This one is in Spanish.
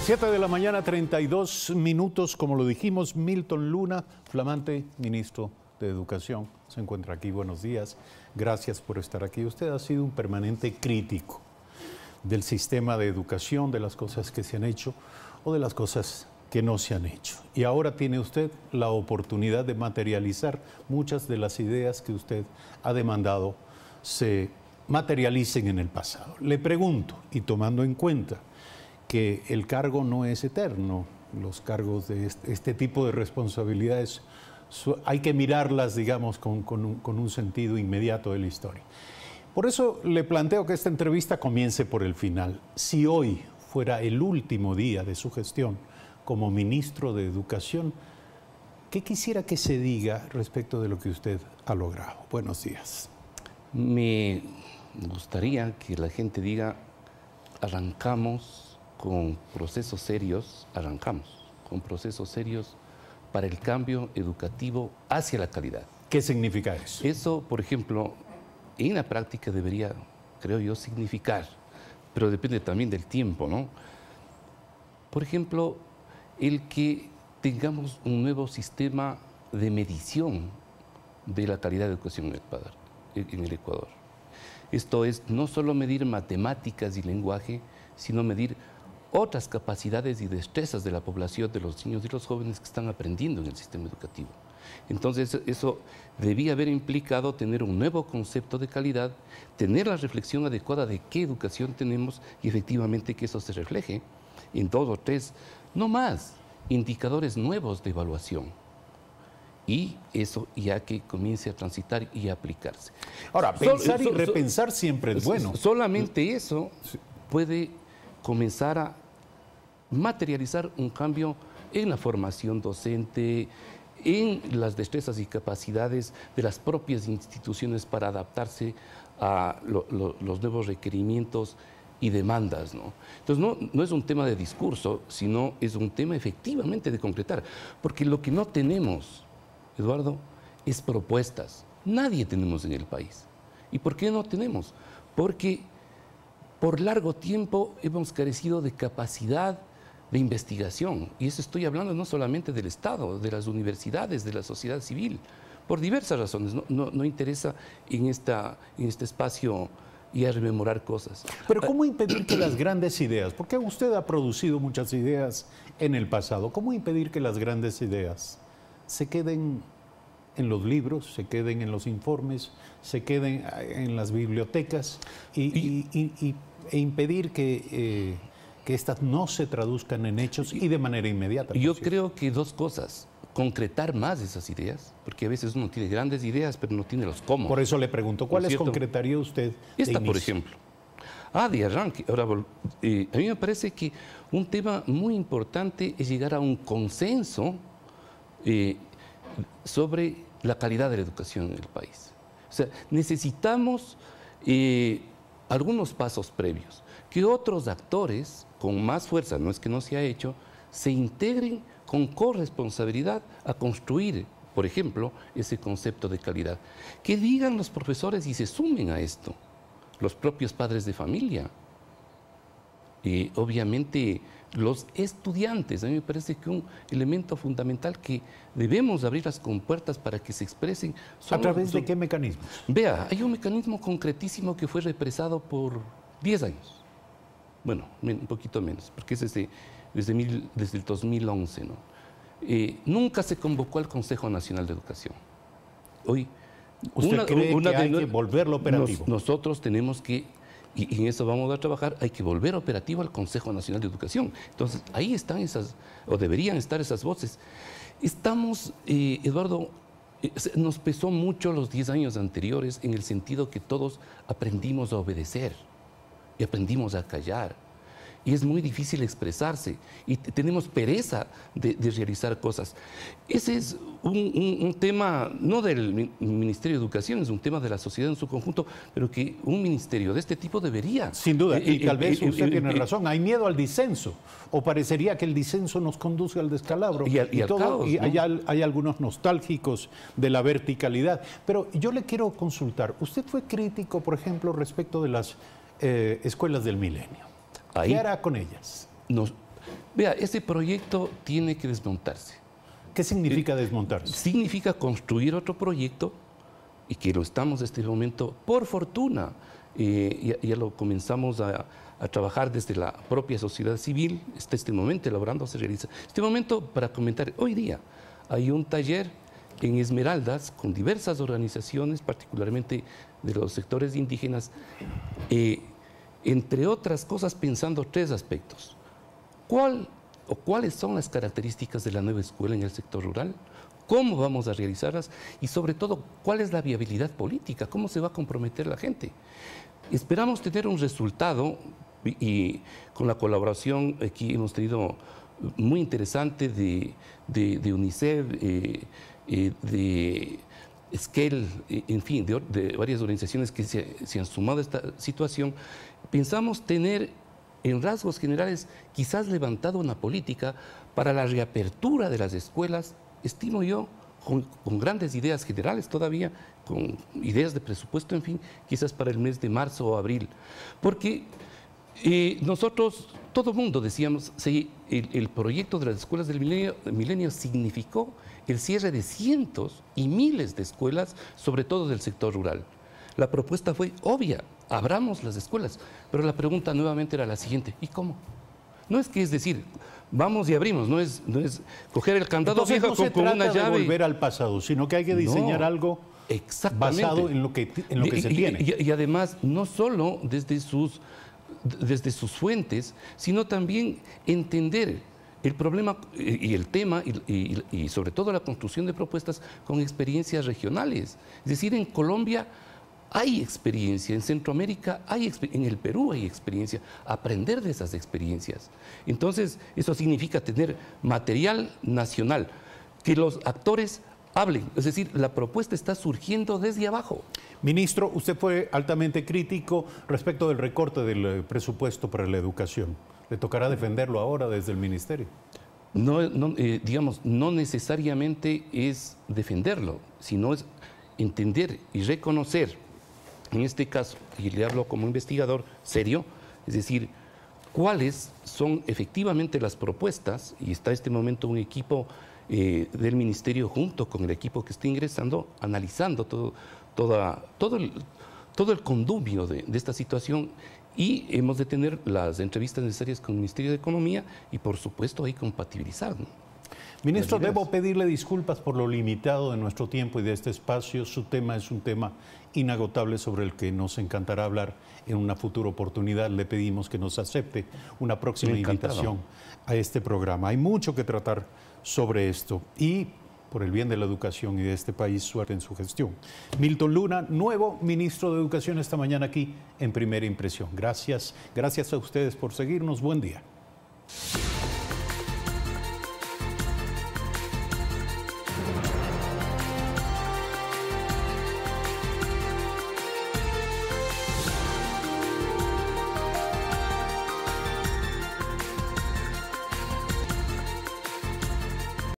7 de la mañana, 32 minutos, como lo dijimos, Milton Luna, flamante ministro de Educación, se encuentra aquí. Buenos días, gracias por estar aquí. Usted ha sido un permanente crítico del sistema de educación, de las cosas que se han hecho o de las cosas que no se han hecho. Y ahora tiene usted la oportunidad de materializar muchas de las ideas que usted ha demandado se materialicen en el pasado. Le pregunto, y tomando en cuenta que el cargo no es eterno, los cargos de este tipo de responsabilidades hay que mirarlas, digamos, con un sentido inmediato de la historia. Por eso le planteo que esta entrevista comience por el final. Si hoy fuera el último día de su gestión como ministro de Educación, ¿qué quisiera que se diga respecto de lo que usted ha logrado? Buenos días. Me gustaría que la gente diga, arrancamos con procesos serios para el cambio educativo hacia la calidad. ¿Qué significa eso? Eso, por ejemplo, en la práctica debería, creo yo, significar, pero depende también del tiempo, ¿no? Por ejemplo, el que tengamos un nuevo sistema de medición de la calidad de educación en el Ecuador. Esto es no solo medir matemáticas y lenguaje, sino medir otras capacidades y destrezas de la población, de los niños y los jóvenes que están aprendiendo en el sistema educativo. Entonces, eso debía haber implicado tener un nuevo concepto de calidad, tener la reflexión adecuada de qué educación tenemos y efectivamente que eso se refleje en 2 o 3, no más, indicadores nuevos de evaluación. Y eso ya que comience a transitar y a aplicarse. Ahora, pensar y repensar siempre es bueno. Solamente eso puede comenzar a materializar un cambio en la formación docente, en las destrezas y capacidades de las propias instituciones para adaptarse a los nuevos requerimientos y demandas, ¿no? Entonces, no es un tema de discurso, sino es un tema efectivamente de concretar. Porque lo que no tenemos, Eduardo, es propuestas. Nadie tenemos en el país. ¿Y por qué no tenemos? Porque por largo tiempo hemos carecido de capacidad de investigación. Y eso estoy hablando no solamente del Estado, de las universidades, de la sociedad civil, por diversas razones. No interesa en este espacio y a rememorar cosas. Pero ¿cómo impedir que las grandes ideas, porque usted ha producido muchas ideas en el pasado, cómo impedir que las grandes ideas se queden en los libros, se queden en los informes, se queden en las bibliotecas e impedir que estas no se traduzcan en hechos y de manera inmediata? Yo creo que 2 cosas. Concretar más esas ideas, porque a veces uno tiene grandes ideas, pero no tiene los cómo. Por eso le pregunto, ¿cuáles concretaría usted? Esta, por ejemplo. De arranque. Ahora, a mí me parece que un tema muy importante es llegar a un consenso sobre la calidad de la educación en el país. O sea, necesitamos algunos pasos previos, que otros actores con más fuerza, no es que no se ha hecho, se integren con corresponsabilidad a construir, por ejemplo, ese concepto de calidad. Que digan los profesores y se sumen a esto, los propios padres de familia. Obviamente, los estudiantes, a mí me parece que un elemento fundamental que debemos abrir las compuertas para que se expresen. ¿A través de qué mecanismos? Vea, hay un mecanismo concretísimo que fue represado por 10 años. Bueno, un poquito menos, porque es desde el 2011, ¿no? Nunca se convocó al Consejo Nacional de Educación. Hoy, ¿Usted cree que hay que volverlo operativo? Nosotros tenemos que, y en eso vamos a trabajar, hay que volver operativo al Consejo Nacional de Educación. Entonces, ahí están o deberían estar esas voces. Estamos, Eduardo, nos pesó mucho los 10 años anteriores en el sentido que todos aprendimos a obedecer y aprendimos a callar. Y es muy difícil expresarse y tenemos pereza de realizar cosas. Ese es un tema, no del Ministerio de Educación, es un tema de la sociedad en su conjunto, pero que un ministerio de este tipo debería. Sin duda, y tal vez usted tiene razón, hay miedo al disenso, o parecería que el disenso nos conduce al descalabro. Y al caos, ¿no? hay algunos nostálgicos de la verticalidad. Pero yo le quiero consultar, usted fue crítico, por ejemplo, respecto de las escuelas del milenio. ¿Qué hará con ellas? Vea, ese proyecto tiene que desmontarse. ¿Qué significa desmontarse? Significa construir otro proyecto y que lo estamos en este momento, por fortuna, ya lo comenzamos a trabajar desde la propia sociedad civil, está este momento elaborando, se realiza. Este momento, para comentar, hoy día hay un taller en Esmeraldas con diversas organizaciones, particularmente de los sectores indígenas, entre otras cosas pensando tres aspectos. ¿Cuáles son las características de la nueva escuela en el sector rural? ¿Cómo vamos a realizarlas? Y sobre todo, ¿cuál es la viabilidad política? ¿Cómo se va a comprometer la gente? Esperamos tener un resultado y con la colaboración aquí hemos tenido muy interesante de UNICEF, de Esquel, en fin, de varias organizaciones que se han sumado a esta situación. Pensamos tener, en rasgos generales, quizás levantado una política para la reapertura de las escuelas, estimo yo, con grandes ideas generales todavía, con ideas de presupuesto, en fin, quizás para el mes de marzo o abril. Porque nosotros, todo el mundo decíamos, sí, el proyecto de las escuelas del milenio significó el cierre de cientos y miles de escuelas, sobre todo del sector rural. La propuesta fue obvia, abramos las escuelas, pero la pregunta nuevamente era la siguiente, ¿y cómo? No es que es decir, vamos y abrimos, no es coger el candado viejo con una llave. No se trata de volver al pasado, sino que hay que diseñar algo basado en lo que se tiene. Y además, no solo desde sus fuentes, sino también entender el problema y el tema y sobre todo la construcción de propuestas con experiencias regionales. Es decir, en Colombia hay experiencia, en Centroamérica hay en el Perú hay experiencia, aprender de esas experiencias. Entonces, eso significa tener material nacional, que los actores hablen, es decir, la propuesta está surgiendo desde abajo. Ministro, usted fue altamente crítico respecto del recorte del presupuesto para la educación. ¿Le tocará defenderlo ahora desde el ministerio? No necesariamente es defenderlo, sino es entender y reconocer, en este caso, y le hablo como investigador serio, es decir, cuáles son efectivamente las propuestas, y está en este momento un equipo del ministerio junto con el equipo que está ingresando, analizando todo el condumio de esta situación, y hemos de tener las entrevistas necesarias con el Ministerio de Economía y, por supuesto, ahí compatibilizar, ¿no? Ministro, debo pedirle disculpas por lo limitado de nuestro tiempo y de este espacio. Su tema es un tema inagotable sobre el que nos encantará hablar en una futura oportunidad. Le pedimos que nos acepte una próxima invitación a este programa. Hay mucho que tratar sobre esto y, por el bien de la educación y de este país, suerte en su gestión. Milton Luna, nuevo ministro de Educación, esta mañana aquí en Primera Impresión. Gracias a ustedes por seguirnos. Buen día.